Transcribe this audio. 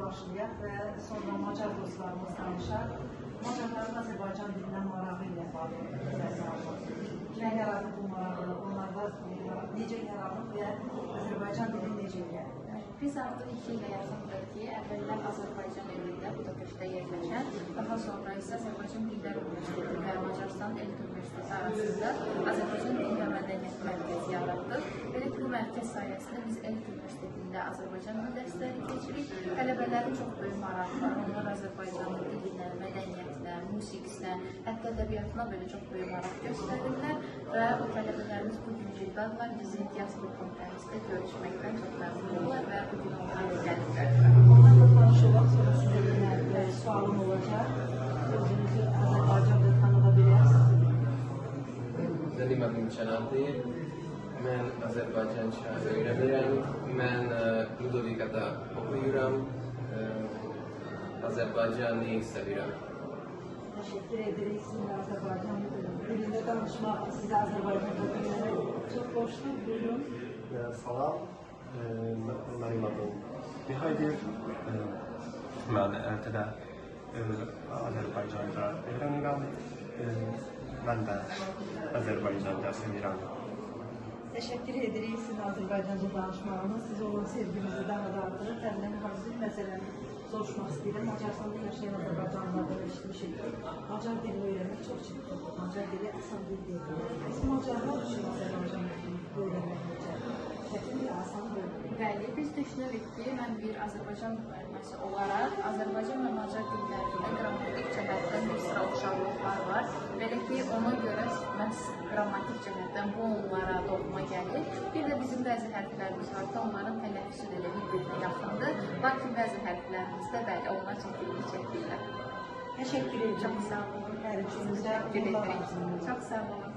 başlayaq və sonra Macar dostlarımız danışar. Macarların Azərbaycan dilindən marağı ilə bağlı. Nə yaratdı bu marağı, onlarda necə yaranıb və Azərbaycan dili necə gəldi? Biz artıq 2 ilə yaxındır ki, əvvəllər Azərbaycan evində Budapeştdə yerləşən, daha sonra isə Azərbaycan Dillər Universiteti və Macarıstan Elit Universiteti arasında Azərbaycan Dil və Mədəniyyət Mərkəzi yaratdıq. Belə ki, bu mərkəz sayəsində biz Elit Universitetində Azərbaycan dil dərsləri keçirik. Tələbələrin çox böyük marağı var. Onlar Azərbaycanın dilinə, mədəniyyətinə, musiqisinə, hətta ədəbiyyatına belə çox böyük maraq göstərirlər və o tələbələrimiz bugünkü iddialar bizim diaspor komitəmizdə görüşməkdən çox məmnunlar və bugün onlarla gəlirlər. Onlarla tanış olaq, sonra sizə bir sualım olacaq. Özünüzü Azərbaycanda tanıda bilərsiniz. Nədim adım Çanaldır. Mən Azərbaycanca öyrənirəm. Mən Ludovikada oxuyuram. Azərbaycanı sevirəm. Teşekkür ederiz. Sizinle Azerbaycan dilinde danışmak, size Azerbaycan'da dinlemek çok hoştu. Buyurun. Salam, mənim adım Mihaydir. Mən ərtədə Azərbaycanca öyrənirəm. Mən də Azərbaycanca sevirəm. Teşekkür ederiz sizin Azerbaycanca danışmağınız. Siz olan sevginizi daha da artırır. Təndən hazır məsələni soruşmaq istəyirəm. Macaristanda yaşayan Azərbaycanlılardan eşitmişik ki, Macar dilini öyrənmək çox çətindir. Macar dili asan dil deyil. Biz Macarlar üçün Azərbaycan dilini öyrənmək çətin və asan deyil. Bəli, biz düşünürük ki, mən bir Azərbaycan müəlliməsi olaraq Azərbaycan və Macar dillərində qrammatik cəhətdən bir sıra oxşarlıqlar var. Belə ki, ona görə məhz qrammatik cəhətdən bu onlara doğma gəlir. Bir də bizim bəzi hərflərimiz var ki, onların tələffüzü də elə bir-birinə yaxındır. Lakin bəzi hərflərimizdə bəli, onlar çətinlik çəkirlər. Təşəkkür ederim. Çox sağ olun. Hər üçünüzə Çox sağ olun.